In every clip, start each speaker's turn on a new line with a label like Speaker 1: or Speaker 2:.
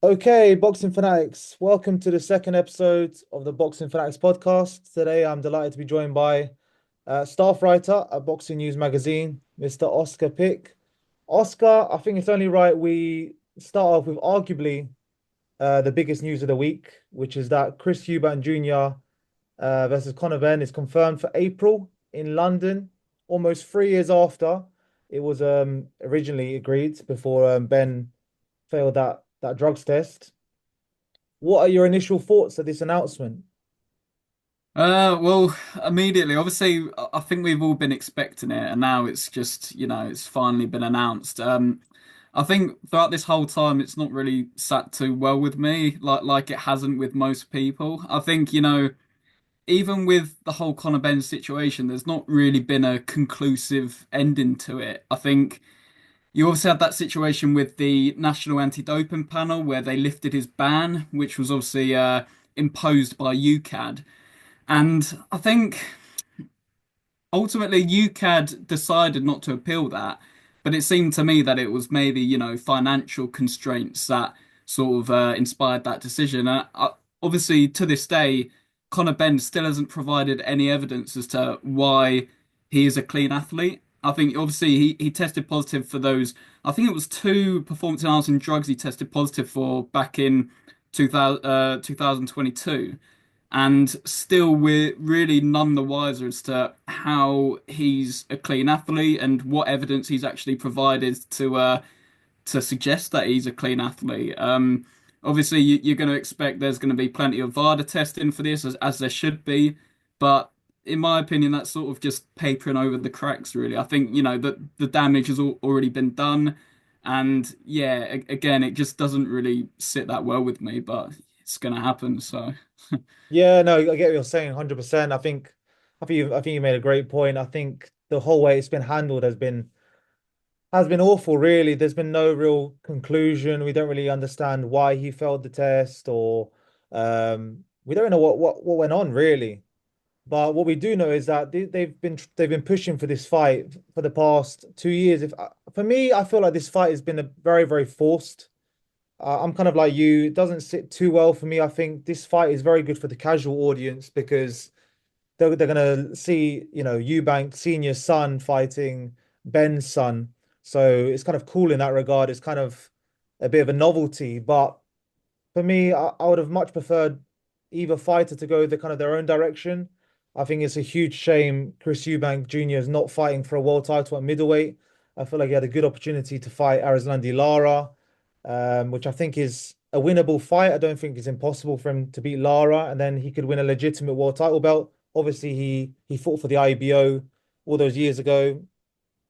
Speaker 1: Okay, Boxing Fanatics, welcome to the second episode of the Boxing Fanatics podcast. Today, I'm delighted to be joined by staff writer at Boxing News Magazine, Mr. Oscar Pick. Oscar, I think it's only right we start off with arguably the biggest news of the week, which is that Chris Eubank Jr. Versus Conor Benn is confirmed for April in London, almost 3 years after it was originally agreed before Benn failed that drugs test. What are your initial thoughts of this announcement?
Speaker 2: Well, immediately, obviously, I think we've all been expecting it, and now it's just, it's finally been announced. I think throughout this whole time, it's not really sat too well with me, like it hasn't with most people. I think, even with the whole Conor Benn situation, there's not really been a conclusive ending to it. I think you also had that situation with the National Anti-Doping Panel where they lifted his ban, which was obviously imposed by UCAD. And I think ultimately UCAD decided not to appeal that, but it seemed to me that it was maybe, financial constraints that sort of inspired that decision. Obviously, to this day, Conor Benn still hasn't provided any evidence as to why he is a clean athlete. I think obviously he tested positive for those, I think it was two performance enhancing drugs he tested positive for back in 2022. And still, we're really none the wiser as to how he's a clean athlete and what evidence he's actually provided to suggest that he's a clean athlete. Obviously, you're going to expect there's going to be plenty of VADA testing for this, as there should be, but in my opinion, that's sort of just papering over the cracks. Really, I think that the damage has already been done, and yeah, again, it just doesn't really sit that well with me, but it's going to happen. So.
Speaker 1: Yeah, no, I get what you're saying 100%. I think you made a great point. I think the whole way it's been handled has been awful, really. There's been no real conclusion. We don't really understand why he failed the test or we don't know what went on really. But what we do know is that they've been pushing for this fight for the past 2 years. If For me, I feel like this fight has been a very forced. I'm kind of like you. It doesn't sit too well for me. I think this fight is very good for the casual audience because they're gonna see, Eubank Senior's son fighting Benn's son. So it's kind of cool in that regard. It's kind of a bit of a novelty. But for me, I would have much preferred either fighter to go the kind of their own direction. I think it's a huge shame Chris Eubank Jr. is not fighting for a world title at middleweight. I feel like he had a good opportunity to fight Arislandi Lara, which I think is a winnable fight. I don't think it's impossible for him to beat Lara, and then he could win a legitimate world title belt. Obviously, he fought for the IBO all those years ago.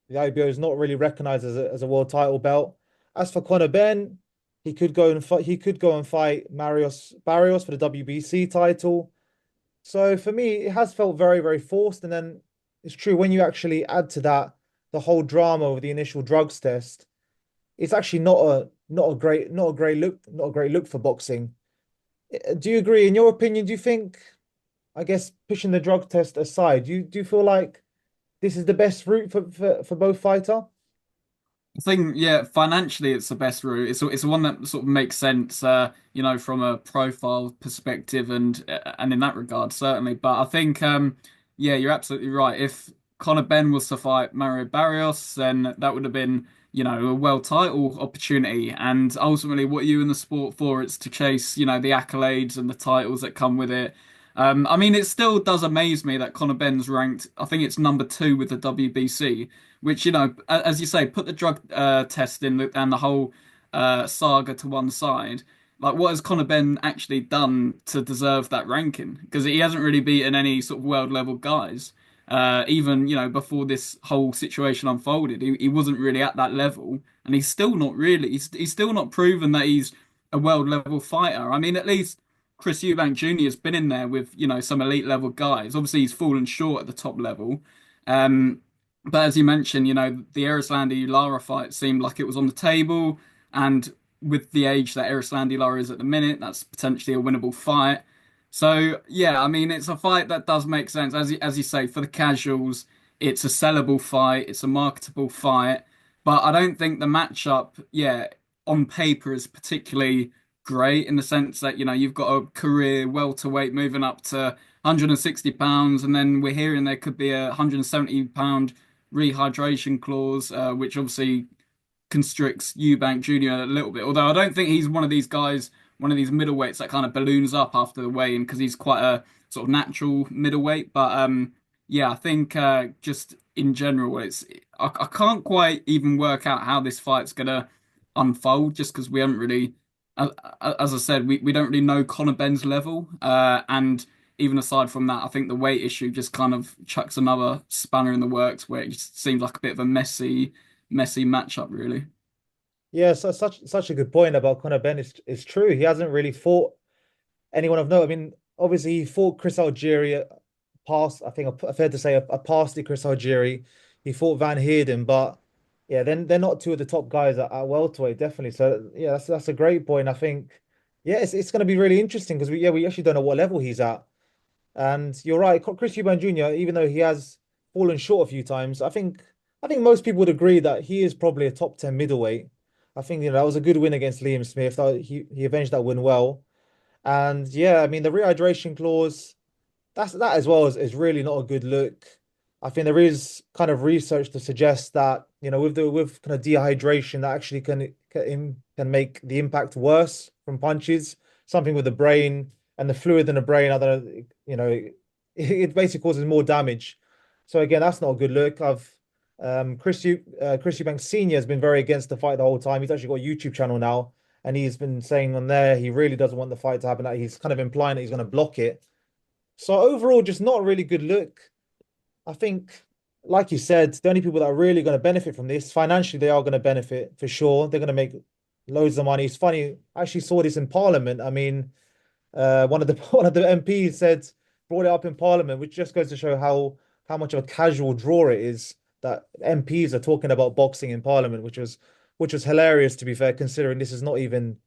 Speaker 1: The IBO is not really recognized as a world title belt. As for Conor Benn, he could go and fight. He could go and fight Marius Barrios for the WBC title. So for me, it has felt very forced. And then it's true when you actually add to that the whole drama with the initial drugs test, it's actually not a great look for boxing. Do you agree? In your opinion, do you think, I guess, pushing the drug test aside, do you feel like this is the best route for both fighter?
Speaker 2: I think, yeah, financially it's the best route. It's the one that sort of makes sense, from a profile perspective and in that regard certainly. But I think, yeah, you're absolutely right. If Conor Benn was to fight Mario Barrios, then that would have been, a world title opportunity. And ultimately, what are you in the sport for? It's to chase, the accolades and the titles that come with it. I mean, it still does amaze me that Conor Benn's ranked, I think it's number two with the WBC, which, as you say, put the drug test and the whole saga to one side. Like, what has Conor Benn actually done to deserve that ranking? Because he hasn't really beaten any sort of world level guys. Even, before this whole situation unfolded, he wasn't really at that level. And he's still not really, he's still not proven that he's a world level fighter. I mean, at least Chris Eubank Jr. has been in there with, some elite level guys. Obviously, he's fallen short at the top level. Um, but as you mentioned, the Erislandi Lara fight seemed like it was on the table, and with the age that Erislandi Lara is at the minute, that's potentially a winnable fight. So yeah, I mean, it's a fight that does make sense. As you say, for the casuals, it's a sellable fight, it's a marketable fight, but I don't think the matchup, yeah, on paper is particularly great in the sense that, you've got a career welterweight moving up to 160 pounds, and then we're hearing there could be a 170 pound rehydration clause, which obviously constricts Eubank Jr. a little bit. Although I don't think he's one of these guys, one of these middleweights that kind of balloons up after the weigh-in because he's quite a sort of natural middleweight. But yeah, I think just in general, I can't quite even work out how this fight's gonna unfold just because we haven't really, as, as I said, we don't really know Conor Benn's level. And even aside from that, I think the weight issue just kind of chucks another spanner in the works where it just seems like a bit of a messy matchup, really.
Speaker 1: Yeah, so such a good point about Conor Benn is true. He hasn't really fought anyone of note. I mean, obviously he fought Chris Algieri past, I think fair to say a pasty Chris Algieri. He fought Van Heerden, but yeah, then they're not two of the top guys at welterweight, definitely. So yeah, that's a great point. I think yeah, it's going to be really interesting because we actually don't know what level he's at. And you're right, Chris Eubank Jr., even though he has fallen short a few times, I think most people would agree that he is probably a top 10 middleweight. I think that was a good win against Liam Smith. He avenged that win well. And yeah, I mean the rehydration clause, that as well is really not a good look. I think there is kind of research to suggest that, with kind of dehydration that actually can make the impact worse from punches. Something with the brain and the fluid in the brain, other it basically causes more damage. So again, that's not a good look. Chris Eubank Senior has been very against the fight the whole time. He's actually got a YouTube channel now, and he's been saying on there he really doesn't want the fight to happen. That he's kind of implying that he's going to block it. So overall, just not a really good look. I think, like you said, the only people that are really going to benefit from this financially, they are going to benefit for sure. They're going to make loads of money. It's funny, I actually saw this in Parliament. I mean, one of the one of the MPs brought it up in Parliament, which just goes to show how much of a casual draw it is that MPs are talking about boxing in Parliament, which was hilarious to be fair, considering this is not even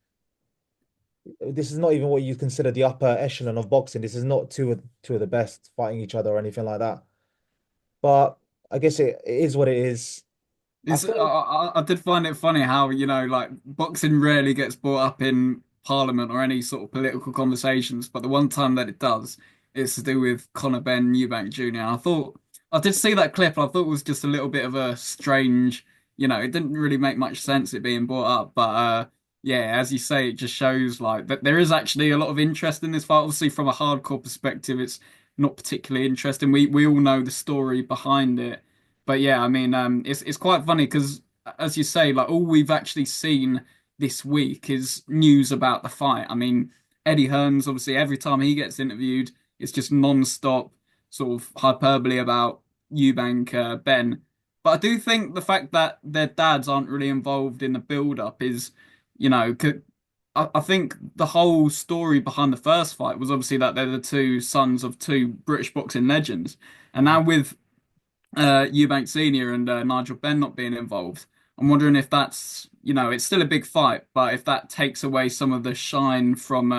Speaker 1: what you consider the upper echelon of boxing. This is not two of the best fighting each other or anything like that. But I guess it is what it is. I
Speaker 2: It's
Speaker 1: thought,
Speaker 2: I did find it funny how, like boxing rarely gets brought up in Parliament or any sort of political conversations, but the one time that it does, it's to do with Conor Benn Eubank Jr. And I did see that clip. I thought it was just a little bit of a strange, it didn't really make much sense it being brought up, but yeah, as you say, it just shows like that there is actually a lot of interest in this fight. Obviously, from a hardcore perspective, it's not particularly interesting. We all know the story behind it. But yeah, I mean, it's quite funny because, as you say, like all we've actually seen this week is news about the fight. I mean, Eddie Hearn's obviously every time he gets interviewed, it's just non-stop sort of hyperbole about Eubank Ben. But I do think the fact that their dads aren't really involved in the build-up is, you know, I think the whole story behind the first fight was obviously that they're the two sons of two British boxing legends, and now with Eubank Senior and Nigel Benn not being involved. I'm wondering if that's, it's still a big fight, but if that takes away some of the shine from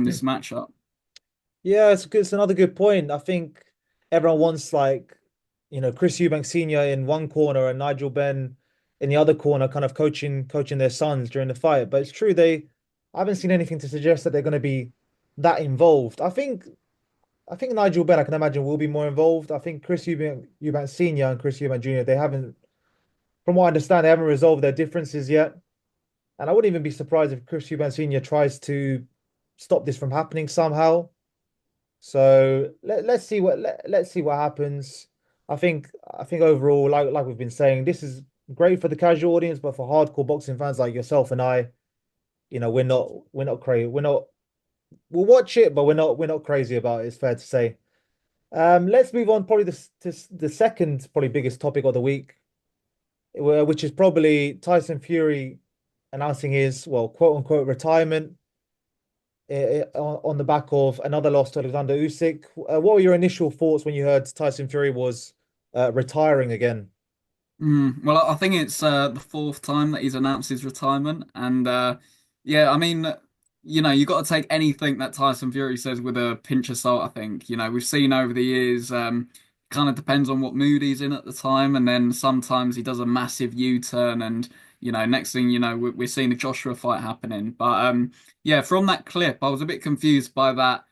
Speaker 2: this matchup.
Speaker 1: yeah, it's another good point. I think everyone wants like, Chris Eubank Senior in one corner and Nigel Benn in the other corner, kind of coaching their sons during the fight. But it's true I haven't seen anything to suggest that they're going to be that involved. I think Nigel Benn, I can imagine, will be more involved. I think Eubank Senior and Chris Eubank Jr. They haven't, from what I understand, they haven't resolved their differences yet. And I wouldn't even be surprised if Chris Eubank Senior tries to stop this from happening somehow. So let's see what happens. I think overall, like we've been saying, this is great for the casual audience, but for hardcore boxing fans like yourself and I, we're not crazy. We'll watch it, but we're not crazy about it. It's fair to say. Let's move on. Probably the second probably biggest topic of the week, which is probably Tyson Fury announcing his, well, quote unquote retirement on the back of another loss to Alexander Usyk. What were your initial thoughts when you heard Tyson Fury was retiring again?
Speaker 2: Well, I think it's the fourth time that he's announced his retirement, and yeah, I mean, you got to take anything that Tyson Fury says with a pinch of salt. I think we've seen over the years, kind of depends on what mood he's in at the time, and then sometimes he does a massive U-turn, and next thing you know, we're seeing a Joshua fight happening. But yeah, from that clip, I was a bit confused by that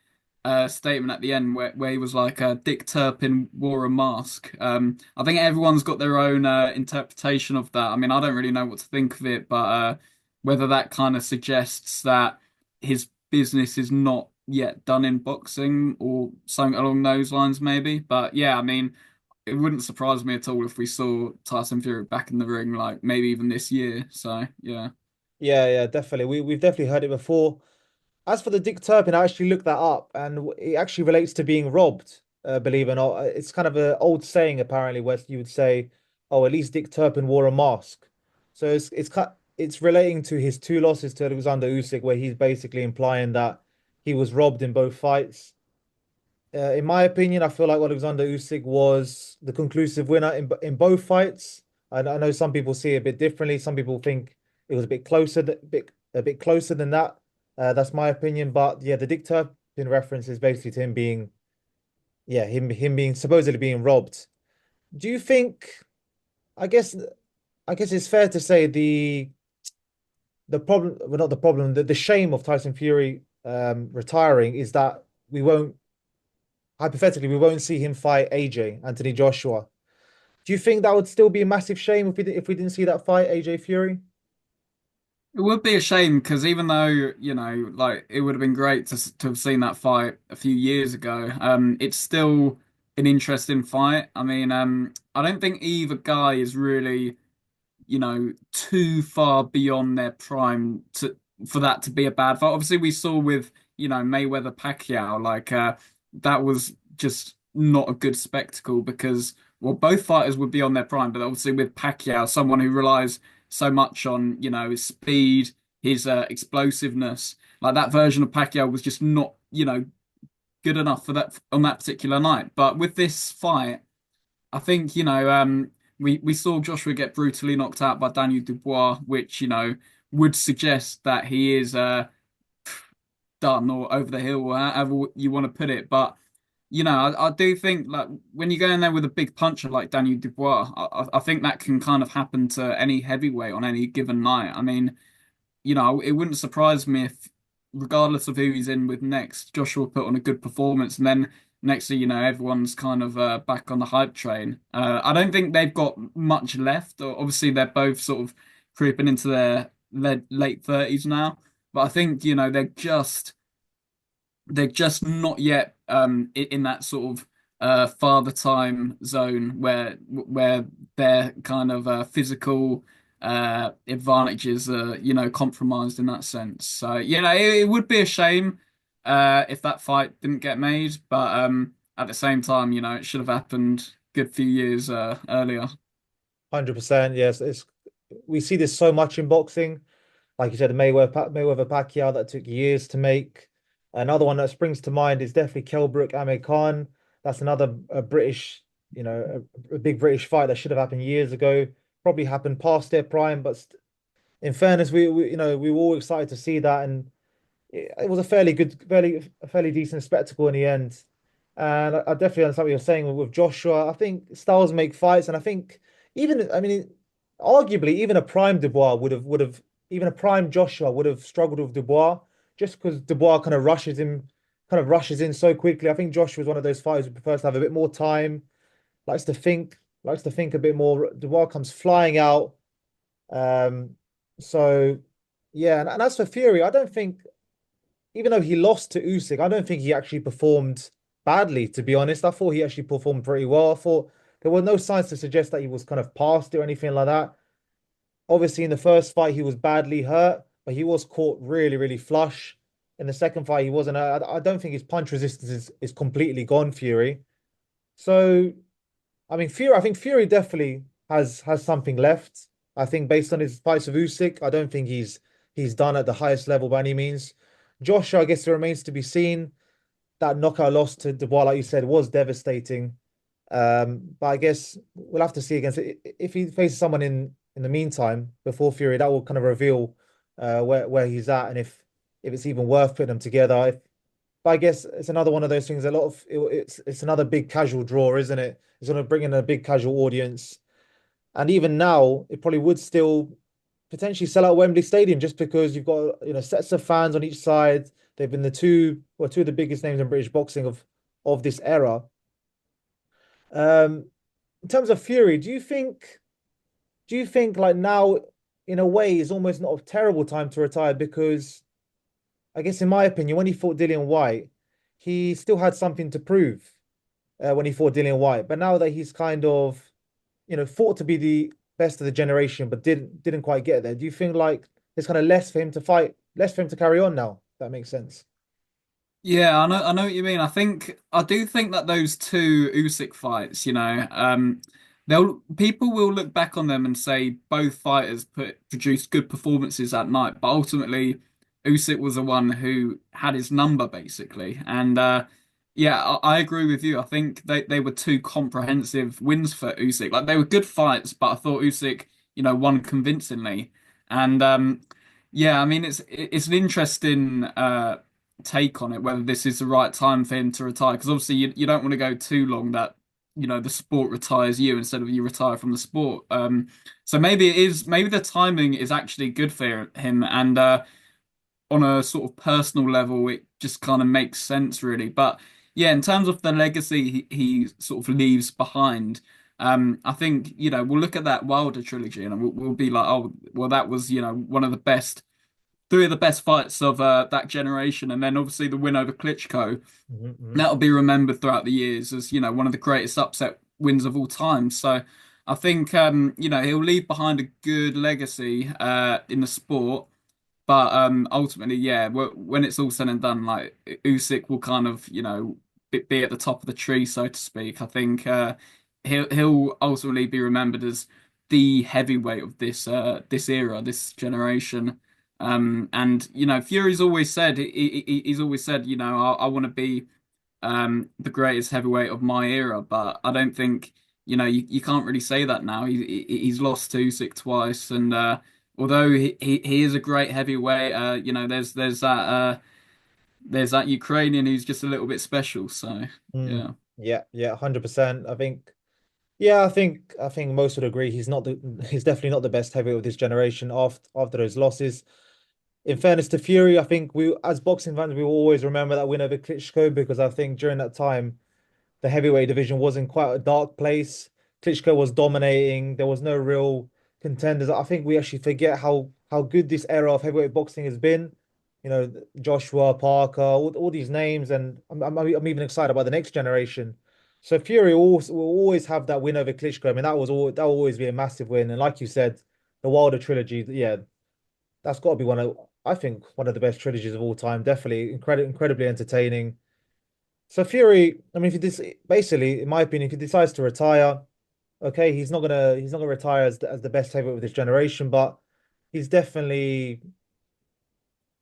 Speaker 2: statement at the end where he was like, Dick Turpin wore a mask. I think everyone's got their own interpretation of that. I mean, I don't really know what to think of it, but whether that kind of suggests that his business is not yet done in boxing or something along those lines, maybe. But yeah, I mean, it wouldn't surprise me at all if we saw Tyson Fury back in the ring, like maybe even this year. So yeah.
Speaker 1: Yeah, yeah, definitely. We've definitely heard it before. As for the Dick Turpin, I actually looked that up, and it actually relates to being robbed. Believe it or not, it's kind of an old saying apparently, where you would say, "Oh, at least Dick Turpin wore a mask." So it's relating to his two losses to Alexander Usyk, where he's basically implying that he was robbed in both fights. In my opinion, I feel like Alexander Usyk was the conclusive winner in both fights. I know some people see it a bit differently. Some people think it was a bit closer, a bit closer than that. That's my opinion. But yeah, the Dick Turpin reference is basically to him being, yeah, him being supposedly being robbed. Do you think? I guess I guess it's fair to say the problem, well, not the problem, the shame of Tyson Fury retiring is that we won't hypothetically, we won't see him fight AJ, Anthony Joshua. Do you think that would still be a massive shame if we didn't see that fight, AJ Fury?
Speaker 2: It would be a shame because even though, like it would have been great to have seen that fight a few years ago, it's still an interesting fight. I mean, I don't think either guy is really, too far beyond their prime to for that to be a bad fight. Obviously, we saw with, Mayweather Pacquiao, like that was just not a good spectacle because well, both fighters would be on their prime, but obviously with Pacquiao, someone who relies so much on, his speed, his explosiveness, like that version of Pacquiao was just not, good enough for that on that particular night. But with this fight, I think, we saw Joshua get brutally knocked out by Daniel Dubois, which, would suggest that he is done or over the hill or however you want to put it. But, I do think like when you go in there with a big puncher like Daniel Dubois, I think that can kind of happen to any heavyweight on any given night. I mean, it wouldn't surprise me if, regardless of who he's in with next, Joshua put on a good performance, and then next thing you know, everyone's kind of back on the hype train. I don't think they've got much left. Obviously, they're both sort of creeping into their late 30s now, but I think they're just not yet in that sort of father time zone where their kind of physical advantages are compromised in that sense. So it would be a shame if that fight didn't get made, but at the same time, it should have happened a good few years earlier.
Speaker 1: 100%. Yes, it's we see this so much in boxing. Like you said, the Mayweather Pacquiao that took years to make. Another one that springs to mind is definitely Kell Brook Amir Khan. That's another British, a big British fight that should have happened years ago. Probably happened past their prime, but in fairness, we were all excited to see that, and it was a fairly good, fairly decent spectacle in the end. And I definitely understand what you're saying with Joshua. I think styles make fights, and I think I mean, arguably, even a prime Dubois even a prime Joshua would have struggled with Dubois just because Dubois kind of rushes in so quickly. I think Joshua is one of those fighters who prefers to have a bit more time, likes to think a bit more. Dubois comes flying out. Um, so yeah, and as for Fury, I don't think even though he lost to Usyk, I don't think he actually performed badly, to be honest. I thought he actually performed pretty well. I thought there were no signs to suggest that he was kind of past it or anything like that. Obviously, in the first fight, he was badly hurt, but he was caught really, really flush. In the second fight, he wasn't. I don't think his punch resistance is completely gone, Fury. So, I think Fury definitely has something left. I think based on his fights with Usyk, I don't think he's done at the highest level by any means. Joshua, I guess it remains to be seen. That knockout loss to Dubois, like you said, was devastating. But I guess we'll have to see against if he faces someone in the meantime before Fury, that will kind of reveal where he's at and if it's even worth putting them together. But I guess it's another one of those things. It's another big casual draw, isn't it? It's going to bring in a big casual audience, and even now, it probably would still. potentially sell out Wembley Stadium just because you've got sets of fans on each side. They've been two of the biggest names in British boxing of this era. In terms of Fury, do you think like now in a way is almost not a terrible time to retire because I guess in my opinion when he fought Dillian White, he still had something to prove when he fought Dillian White. But now that he's kind of fought to be the best of the generation, but didn't quite get there. Do you think like there's kind of less for him to fight, less for him to carry on now? If that makes sense.
Speaker 2: Yeah, I know what you mean. I do think that those two Usyk fights, they'll people will look back on them and say both fighters produced good performances that night, but ultimately Usyk was the one who had his number basically. And yeah, I agree with you. I think they were two comprehensive wins for Usyk. Like they were good fights, but I thought Usyk, won convincingly. And yeah, I mean it's an interesting take on it, whether this is the right time for him to retire. Because obviously you don't want to go too long that the sport retires you instead of you retire from the sport. So maybe the timing is actually good for him, and on a sort of personal level, it just kind of makes sense really. But yeah, in terms of the legacy he sort of leaves behind. I think, we'll look at that Wilder trilogy and we'll be like, oh, well, that was, one of the best three of the best fights of that generation, and then obviously the win over Klitschko.
Speaker 1: Mhm.
Speaker 2: That'll be remembered throughout the years as one of the greatest upset wins of all time. So I think he'll leave behind a good legacy in the sport. But ultimately, yeah, when it's all said and done, like Usyk will kind of be at the top of the tree, so to speak. I think he'll ultimately be remembered as the heavyweight of this era, this generation. And Fury's always said he's always said, I want to be the greatest heavyweight of my era, but I don't think you can't really say that now. He's lost to Usyk twice, and although he is a great heavyweight, there's that Ukrainian who's just a little bit special. So
Speaker 1: Mm.
Speaker 2: yeah.
Speaker 1: Yeah, yeah, 100%. Yeah, I think most would agree he's definitely not the best heavyweight of this generation after those losses. In fairness to Fury, I think we as boxing fans we will always remember that win over Klitschko because I think during that time the heavyweight division was in quite a dark place. Klitschko was dominating. There was no real contenders. I think we actually forget how good this era of heavyweight boxing has been. Joshua Parker, all these names, and I'm even excited about the next generation. So Fury will always have that win over Klitschko. I mean, that will always be a massive win. And like you said, the Wilder trilogy, yeah, that's got to be I think one of the best trilogies of all time. Definitely incredibly entertaining. So Fury, I mean, if he this basically, in my opinion, if he decides to retire, okay, he's not gonna retire as the best heavyweight of this generation, but he's definitely,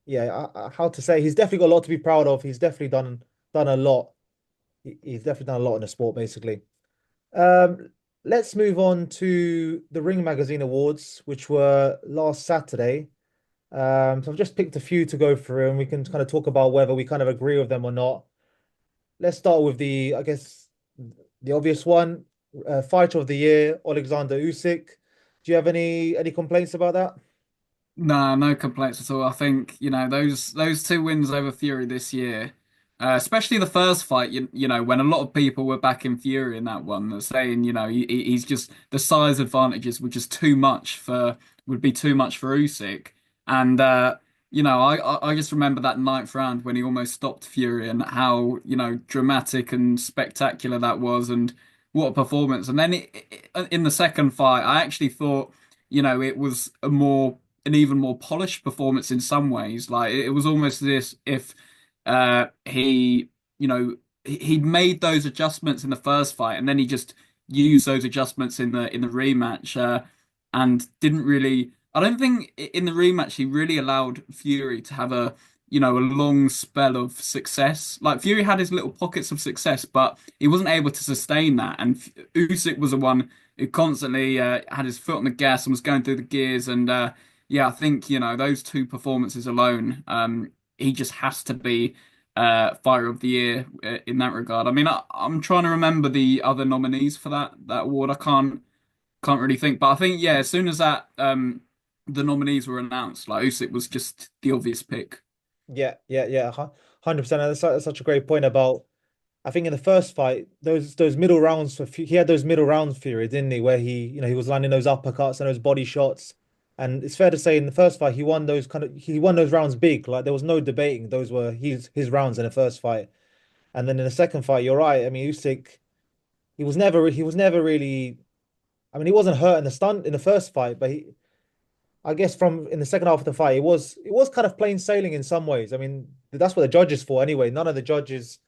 Speaker 1: yeah, how to say, he's definitely got a lot to be proud of. He's definitely done a lot. He's definitely done a lot in the sport, basically. Um, let's move on to the Ring Magazine Awards, which were last Saturday. So I've just picked a few to go through, and we can kind of talk about whether we kind of agree with them or not. Let's start with I guess, the obvious one, Fighter of the Year, Alexander Usyk. Do you have any complaints about that?
Speaker 2: No, no complaints at all. I think, those two wins over Fury this year, especially the first fight, when a lot of people were backing Fury in that one, they're saying, he's just the size advantages would be too much for Usyk. And I just remember that ninth round when he almost stopped Fury and how, dramatic and spectacular that was and what a performance. And then in the second fight, I actually thought, it was an even more polished performance in some ways. Like it was almost this if he'd made those adjustments in the first fight and then he just used those adjustments in the rematch and didn't really. I don't think in the rematch he really allowed Fury to have a long spell of success. Like Fury had his little pockets of success, but he wasn't able to sustain that. And Usyk was the one who constantly had his foot on the gas and was going through the gears. And yeah, I think those two performances alone, he just has to be Fighter of the Year in that regard. I mean, I'm trying to remember the other nominees for that award. I can't really think, but I think yeah, as soon as that the nominees were announced, like Usyk was just the obvious pick.
Speaker 1: Yeah, yeah, yeah, 100%. That's such a great point about. I think in the first fight, those middle rounds he had those middle rounds Fury, didn't he? Where he was landing those uppercuts and those body shots. And it's fair to say in the first fight he won those rounds big. Like there was no debating. Those were his rounds in the first fight. And then in the second fight, you're right. I mean, Usyk, he was never really. I mean, he wasn't hurt in the stunt in the first fight, but I guess from in the second half of the fight, it was kind of plain sailing in some ways. I mean, that's what the judges for anyway. None of the judges,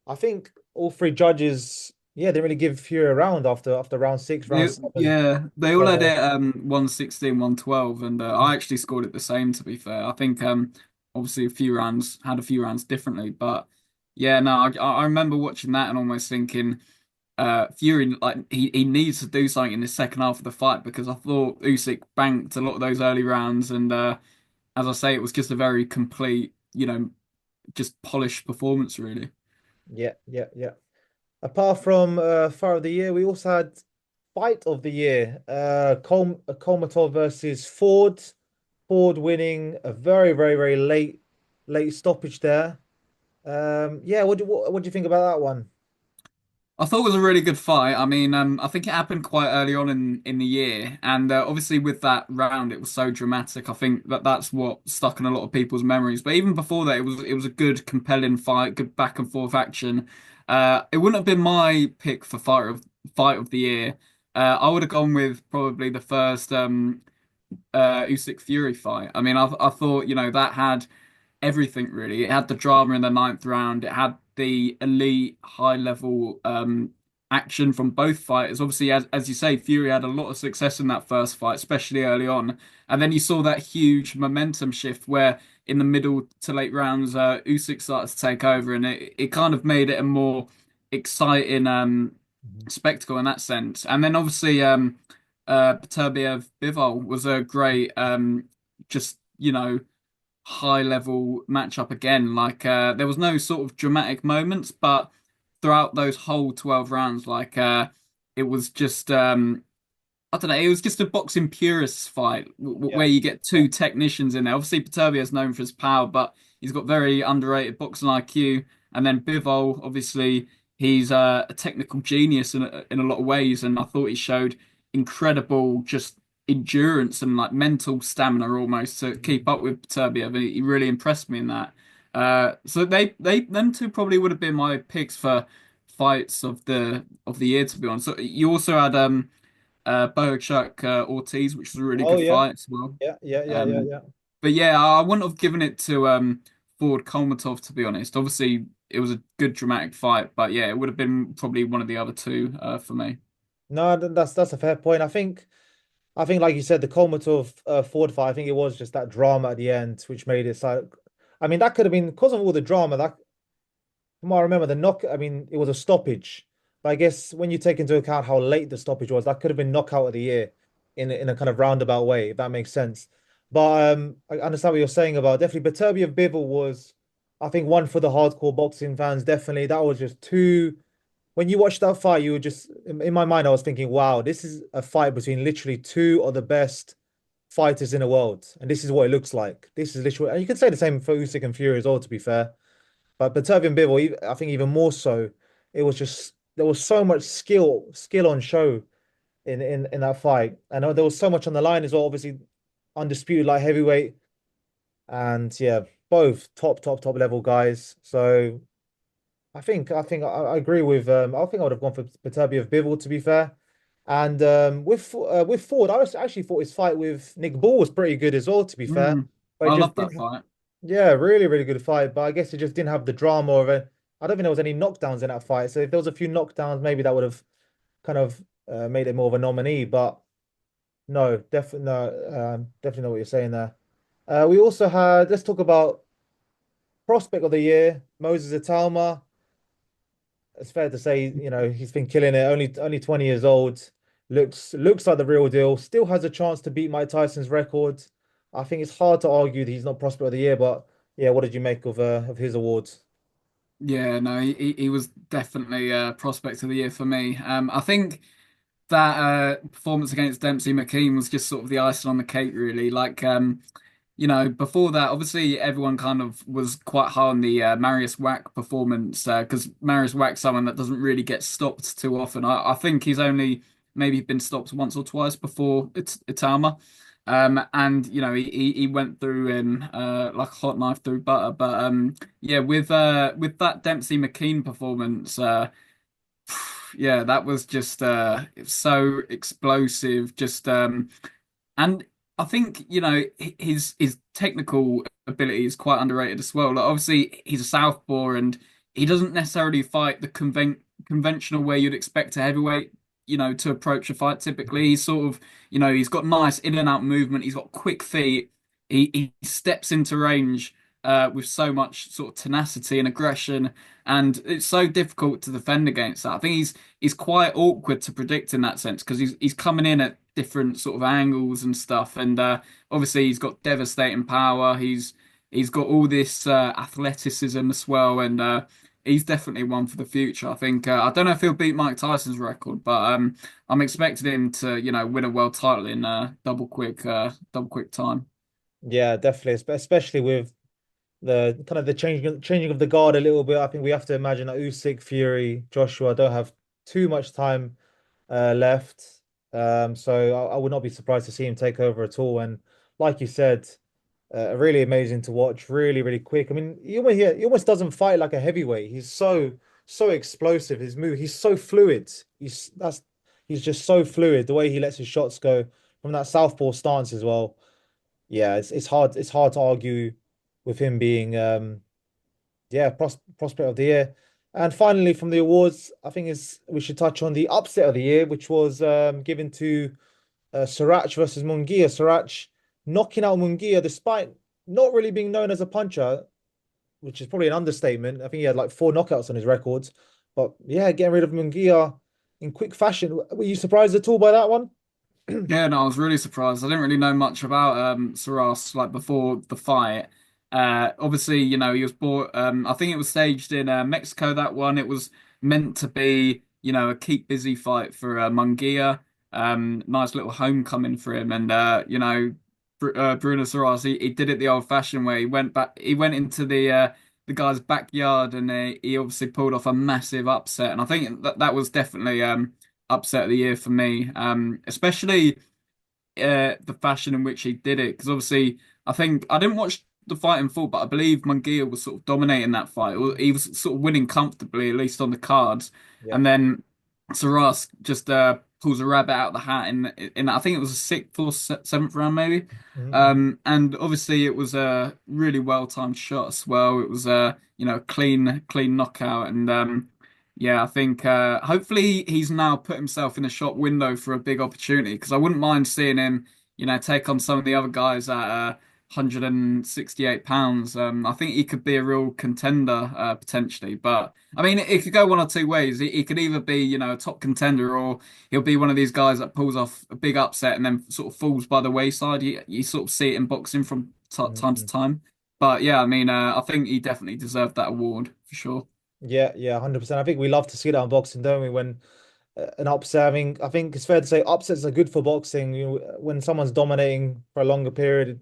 Speaker 1: I think, all three judges, yeah, didn't really give Fury a round after round six, round seven.
Speaker 2: Yeah, they all had
Speaker 1: So
Speaker 2: it 116, 112, and I actually scored it the same, to be fair. I think obviously a few rounds had a few rounds differently, but yeah, no, I remember watching that and almost thinking Fury, like he needs to do something in the second half of the fight, because I thought Usyk banked a lot of those early rounds, and as I say, it was just a very complete, just polished performance, really.
Speaker 1: yeah, yeah, yeah. Apart from fight of the year, we also had fight of the year. Kolmatov versus Ford. Ford winning a very, very, very late stoppage there. Yeah, what do you think about that one?
Speaker 2: I thought it was a really good fight. I mean, I think it happened quite early on in the year, and obviously with that round, it was so dramatic. I think that's what stuck in a lot of people's memories. But even before that, it was a good, compelling fight, good back and forth action. It wouldn't have been my pick for fight of the year. I would have gone with probably the first Usyk Fury fight. I mean, I thought that had everything really. It had the drama in the ninth round. It had the elite high level action from both fighters. Obviously, as you say, Fury had a lot of success in that first fight, especially early on. And then you saw that huge momentum shift where in the middle to late rounds, Usyk started to take over, and it kind of made it a more exciting
Speaker 1: Mhm.
Speaker 2: spectacle in that sense. And then obviously, Beterbiev Bivol was a great, just high level matchup again. Like there was no sort of dramatic moments, but throughout those whole 12 rounds, like it was just I don't know, it was just a boxing purists fight
Speaker 1: Yeah,
Speaker 2: where you get
Speaker 1: yeah.
Speaker 2: two technicians in there. Obviously, Paterbi is known for his power, but he's got very underrated boxing IQ. And then Bivol, obviously, he's a technical genius in a lot of ways, and I thought he showed incredible just endurance and like mental stamina almost to keep up with Paterbi. I mean, he really impressed me in that. So them two probably would have been my picks for fights of the year, to be honest. So you also had Bohachuk Ortiz, which was a really
Speaker 1: Oh
Speaker 2: good
Speaker 1: yeah,
Speaker 2: fight as well.
Speaker 1: yeah, yeah, yeah, yeah,
Speaker 2: Um,
Speaker 1: yeah.
Speaker 2: but yeah, I wouldn't have given it to Ford Kolmatov, to be honest. Obviously, it was a good dramatic fight, but yeah, it would have been probably one of the other two for me.
Speaker 1: No, that's a fair point. I think, like you said, the Kolmatov Ford fight. I think it was just that drama at the end, which made it so. I mean, that could have been because of all the drama. That from what I remember, the knock. I mean, it was a stoppage. But I guess when you take into account how late the stoppage was, that could have been knockout of the year in a kind of roundabout way, if that makes sense. But I understand what you're saying about definitely. Beterbiev Bivol was, I think, one for the hardcore boxing fans. Definitely, that was just too. When you watch that fight, you were just in my mind, I was thinking, wow, this is a fight between literally two of the best fighters in the world. And this is what it looks like. This is literally, and you can say the same for Usyk and Fury as well, to be fair. But Turvin and Bivol, I think even more so, it was just there was so much skill on show in that fight. And there was so much on the line as well, obviously undisputed light heavyweight. And yeah, both top level guys. So I agree with I think I would have gone for Beterbiev of Bivol to be fair. And with Ford, actually thought his fight with Nick Ball was pretty good as well, to be fair.
Speaker 2: Mm,
Speaker 1: But it
Speaker 2: I
Speaker 1: just
Speaker 2: love that
Speaker 1: didn't
Speaker 2: fight.
Speaker 1: yeah, really, really good fight. But I guess it just didn't have the drama of it. I don't think there was any knockdowns in that fight. So if there was a few knockdowns, maybe that would have kind of made it more of a nominee. But no, definitely no, definitely know what you're saying there. We also had let's talk about prospect of the year, Moses Atalma. It's fair to say, he's been killing it. Only 20 years old. Looks like the real deal. Still has a chance to beat Mike Tyson's record. I think it's hard to argue that he's not prospect of the year, but yeah, what did you make of his awards?
Speaker 2: Yeah, no, he was definitely prospect of the year for me. I think. that performance against Dempsey McKean was just sort of the icing on the cake, really. Like, before that, obviously everyone kind of was quite high on the Marius Wack performance because Marius Wack's someone that doesn't really get stopped too often. I think he's only maybe been stopped once or twice before Itama. And he went through him like a hot knife through butter. But yeah, with that Dempsey McKean performance, yeah, that was just so explosive. Just and I think his technical ability is quite underrated as well. Like obviously he's a southpaw and he doesn't necessarily fight the conventional way you'd expect a heavyweight, to approach a fight. Typically, he's sort of, he's got nice in and out movement. He's got quick feet. He steps into range with so much sort of tenacity and aggression, and it's so difficult to defend against that. I think he's quite awkward to predict in that sense because he's coming in at different sort of angles and stuff, and obviously he's got devastating power. He's got all this athleticism as well, and he's definitely one for the future. I think I don't know if he'll beat Mike Tyson's record, but I'm expecting him to win a world title in double quick time.
Speaker 1: Yeah, definitely, especially with the kind of the changing of the guard a little bit. I think we have to imagine that Usyk, Fury, Joshua don't have too much time left. So I would not be surprised to see him take over at all. And like you said, really amazing to watch, really, really quick. I mean, he almost doesn't fight like a heavyweight. He's so explosive. His move, he's so fluid. He's just so fluid. The way he lets his shots go from that southpaw stance as well. Yeah, it's hard to argue with him being yeah, prospect of the year. And finally, from the awards, I think is we should touch on the upset of the year, which was given to Srirac versus Munguia. Srirac knocking out Munguia despite not really being known as a puncher, which is probably an understatement. I think he had like 4 knockouts on his records. But yeah, getting rid of Munguia in quick fashion. Were you surprised at all by that one?
Speaker 2: Yeah, no, I was really surprised. I didn't really know much about Saras like before the fight. Obviously, he was bought. I think it was staged in Mexico. That one, it was meant to be, a keep busy fight for Munguia. Nice little homecoming for him, and Bruno Saras, he did it the old-fashioned way. He went back. He went into the guy's backyard, and he obviously pulled off a massive upset. And I think that was definitely upset of the year for me, especially the fashion in which he did it. Because obviously, I think I didn't watch the fight in full, but I believe Munguia was sort of dominating that fight. Or he was sort of winning comfortably, at least on the cards.
Speaker 1: Yeah.
Speaker 2: And then Saras just pulls a rabbit out of the hat in I think it was a sixth or seventh round maybe.
Speaker 1: Mhm.
Speaker 2: And obviously it was a really well timed shot as well. It was a clean knockout, and yeah, I think hopefully he's now put himself in a shop window for a big opportunity because I wouldn't mind seeing him, take on some of the other guys at 168 pounds. I think he could be a real contender potentially. But I mean, it could go one or two ways. He could either be, a top contender, or he'll be one of these guys that pulls off a big upset and then sort of falls by the wayside. You sort of see it in boxing from t time to
Speaker 1: Mhm.
Speaker 2: time. But yeah, I mean, I think he definitely deserved that award for sure.
Speaker 1: Yeah, yeah, 100%. I think we love to see that on boxing, don't we? When an upset, I think it's fair to say upsets are good for boxing. When someone's dominating for a longer period,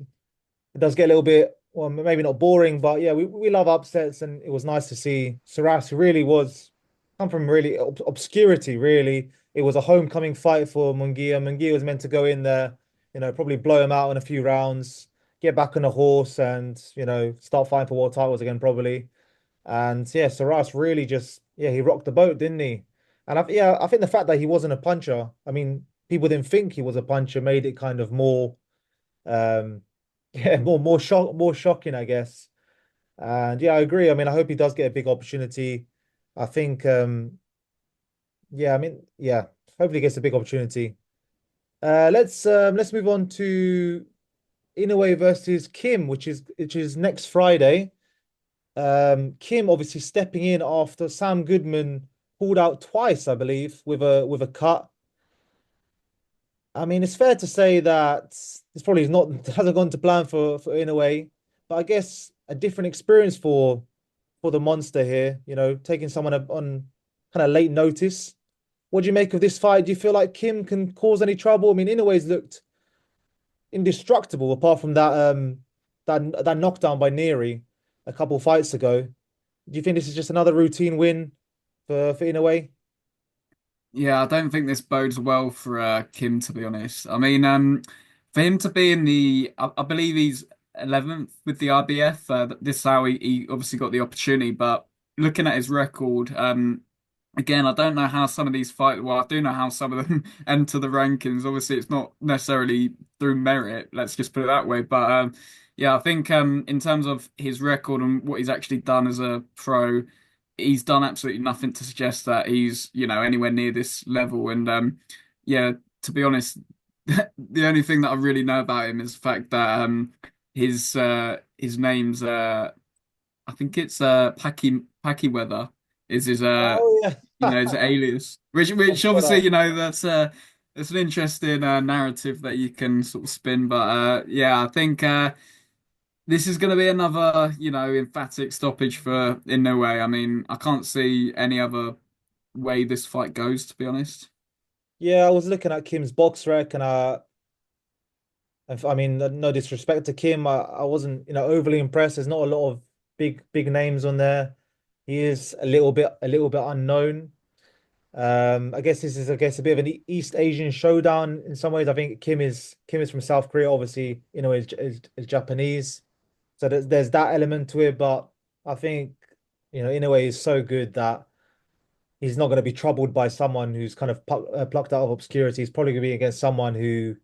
Speaker 1: it does get a little bit, well, maybe not boring, but yeah, we love upsets, and it was nice to see Saras, who really was come from really obscurity, really. It was a homecoming fight for Munguia. Munguia was meant to go in there, probably blow him out in a few rounds, get back on a horse, and start fighting for world titles again, probably. And yeah, Saras really just, yeah, he rocked the boat, didn't he? And I think the fact that he wasn't a puncher, I mean, people didn't think he was a puncher, made it kind of more um yeah, more shocking, I guess. And yeah, I agree. I mean, I hope he does get a big opportunity. I think yeah, I mean, yeah, hopefully he gets a big opportunity. Let's move on to Inoue versus Kim, which is next Friday. Kim obviously stepping in after Sam Goodman pulled out twice, I believe, with a cut. I mean, it's fair to say that it's probably not hasn't gone to plan for Inoue, but I guess a different experience for the monster here. Taking someone on kind of late notice. what do you make of this fight? Do you feel like Kim can cause any trouble? I mean, Inoue's looked indestructible apart from that knockdown by Neary a couple fights ago. Do you think this is just another routine win for Inoue?
Speaker 2: Yeah, I don't think this bodes well for Kim, to be honest. I mean, for him to be in I believe he's 11th with the RBF. This is how he obviously got the opportunity. But looking at his record, again, I don't know how some of these fight. Well, I do know how some of them enter the rankings. Obviously, it's not necessarily through merit. Let's just put it that way. But yeah, I think in terms of his record and what he's actually done as a pro, he's done absolutely nothing to suggest that he's, anywhere near this level. And yeah, to be honest, the only thing that I really know about him is the fact that his name's I think it's Packy Weather is his
Speaker 1: Oh yeah.
Speaker 2: his alias.
Speaker 1: I
Speaker 2: Which
Speaker 1: saw
Speaker 2: obviously,
Speaker 1: that.
Speaker 2: that's an interesting narrative that you can sort of spin. But yeah, I think this is going to be another, emphatic stoppage for Inoue. I mean, I can't see any other way this fight goes, to be honest.
Speaker 1: Yeah, I was looking at Kim's box rec, and I mean, no disrespect to Kim, I wasn't, overly impressed. There's not a lot of big names on there. He is a little bit unknown. I guess this is, a bit of an East Asian showdown in some ways. I think Kim is from South Korea, obviously, is Japanese, so there's that element to it. But I think, in a way, he's so good that he's not going to be troubled by someone who's kind of plucked out of obscurity. He's probably going to be against someone who,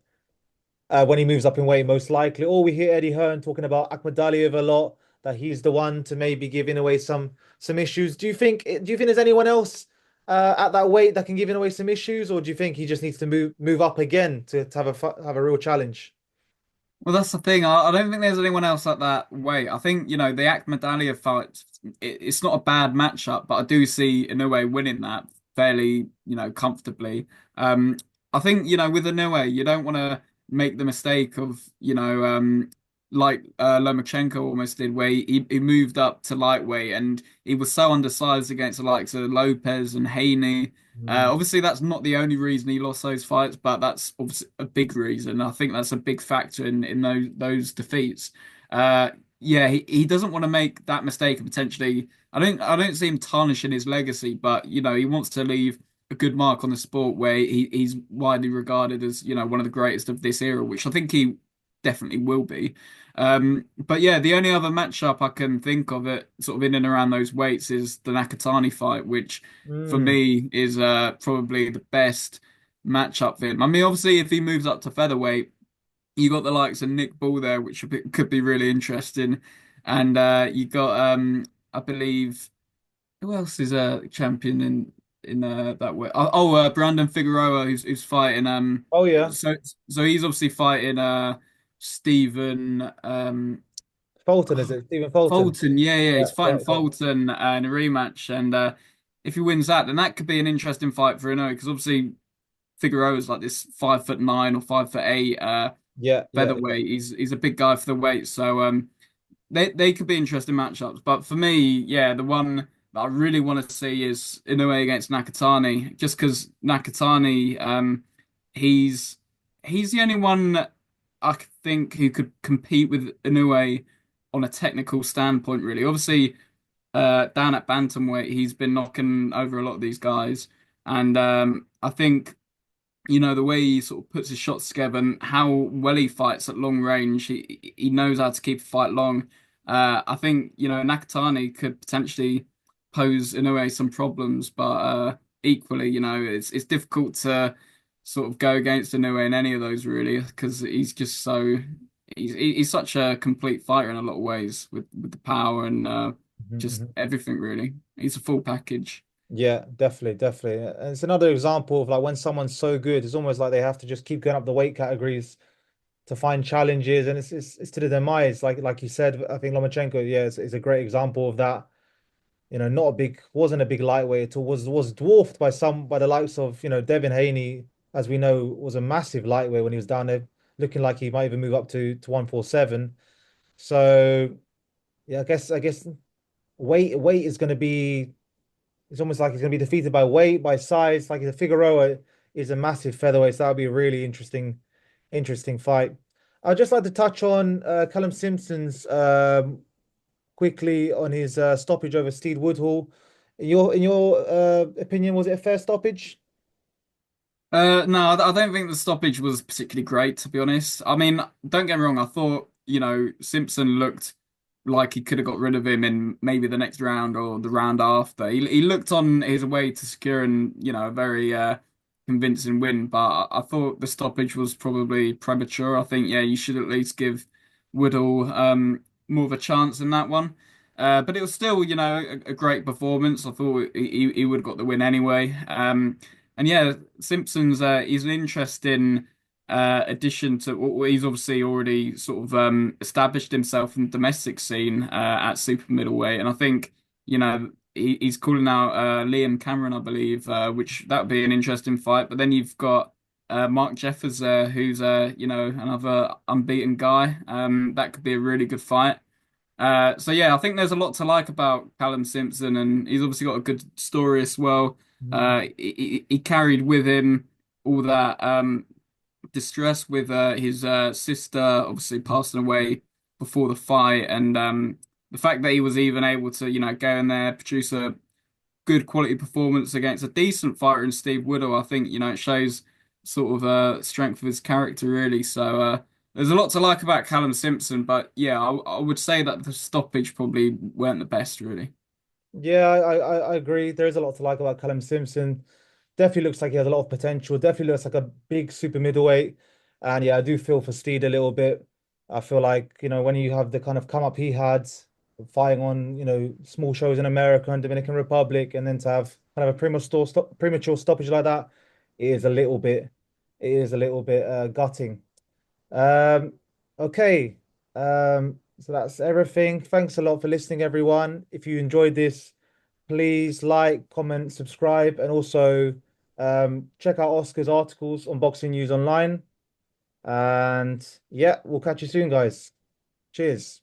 Speaker 1: when he moves up in weight, most likely. Or we hear Eddie Hearn talking about Akhmadaliev a lot, that he's the one to maybe giving away some issues. Do you think there's anyone else at that weight that can give away some issues, or do you think he just needs to move up again to have a real challenge?
Speaker 2: Well, that's the thing. I don't think there's anyone else at that weight. I think, the Akmadaliya fight, it's not a bad matchup, but I do see Inoue winning that fairly, comfortably. Um, I think, with Inoue, you don't want to make the mistake of, like Lomachenko almost did, where he moved up to lightweight and he was so undersized against the likes of Lopez and Haney.
Speaker 1: Mm,
Speaker 2: Obviously, that's not the only reason he lost those fights, but that's obviously a big reason. I think that's a big factor in those defeats. Yeah, he doesn't want to make that mistake and potentially. I don't see him tarnishing his legacy, but he wants to leave a good mark on the sport where he's widely regarded as one of the greatest of this era, which I think he definitely will be. But yeah, the only other matchup I can think of it sort of in and around those weights is the Nakatani fight, which for
Speaker 1: mm.
Speaker 2: me is probably the best matchup for him. I mean, obviously, if he moves up to featherweight, you got the likes of Nick Ball there, which could be really interesting, and you got I believe who else is a champion in that way? Brandon Figueroa, who's fighting.
Speaker 1: Oh yeah,
Speaker 2: So he's obviously fighting Stephen
Speaker 1: Fulton, is it Stephen Fulton?
Speaker 2: Fulton. Yeah,
Speaker 1: Yeah,
Speaker 2: he's fighting
Speaker 1: yeah, yeah,
Speaker 2: Fulton in a rematch, and if he wins that, then that could be an interesting fight for Inoue because obviously Figueroa is like this 5'9" or 5'8"
Speaker 1: yeah, yeah, yeah.
Speaker 2: featherweight. He's a big guy for the weight, so they could be interesting matchups. But for me, yeah, the one that I really want to see is Inoue against Nakatani, just because Nakatani, he's he's the only one I think who could compete with Inoue on a technical standpoint, really. Obviously, down at bantamweight, he's been knocking over a lot of these guys, and I think the way he sort of puts his shots together and how well he fights at long range, he knows how to keep a fight long. I think, Nakatani could potentially pose in a way some problems, but equally, it's difficult to sort of go against Inoue in any of those really because he's just he's such a complete fighter in a lot of ways with the power and
Speaker 1: Mhm,
Speaker 2: just
Speaker 1: mhm.
Speaker 2: everything really. He's a full package.
Speaker 1: Yeah, definitely, definitely. And it's another example of like when someone's so good, it's almost like they have to just keep going up the weight categories to find challenges, and it's to the demise. Like you said, I think Lomachenko, yeah, is a great example of that. Not wasn't a big lightweight at all. Was dwarfed by the likes of Devin Haney, as we know, was a massive lightweight when he was down there, looking like he might even move up to 147. So yeah, I guess weight is going to be it's almost like he's going to be defeated by weight, by size. Like the Figueroa is a massive featherweight, so that would be a really interesting fight. I'd just like to touch on Callum Simpson's quickly on his stoppage over Steed Woodall. In your opinion, was it a fair stoppage?
Speaker 2: No, I don't think the stoppage was particularly great, to be honest. I mean, don't get me wrong, I thought, Simpson looked like he could have got rid of him in maybe the next round or the round after. He looked on his way to securing, a very convincing win, but I thought the stoppage was probably premature. I think, yeah, you should at least give Woodall more of a chance in that one. But it was still, a great performance. I thought he would have got the win anyway. And yeah, Simpson's he's an interesting addition to what he's obviously already sort of established himself in the domestic scene at super middleweight, and I think he's calling out Liam Cameron, I believe, which that would be an interesting fight. But then you've got Mark Jeffers there, who's another unbeaten guy. That could be a really good fight. So yeah, I think there's a lot to like about Callum Simpson, and he's obviously got a good story as well. He carried with him all that distress with his sister obviously passing away before the fight, and the fact that he was even able to, go in there, produce a good quality performance against a decent fighter in Steve Woodall. I think, it shows sort of strength of his character really. So there's a lot to like about Callum Simpson, but yeah, I would say that the stoppage probably weren't the best really.
Speaker 1: Yeah, I agree. There is a lot to like about Callum Simpson. Definitely looks like he has a lot of potential. Definitely looks like a big super middleweight. And yeah, I do feel for Steed a little bit. I feel like, when you have the kind of come up he had fighting on, small shows in America and Dominican Republic, and then to have kind of a premature stoppage like that, it is a little bit gutting. Um, okay. So that's everything. Thanks a lot for listening, everyone. If you enjoyed this, please like, comment, subscribe, and also check out Oscar's articles on Boxing News Online. And yeah, we'll catch you soon, guys. Cheers.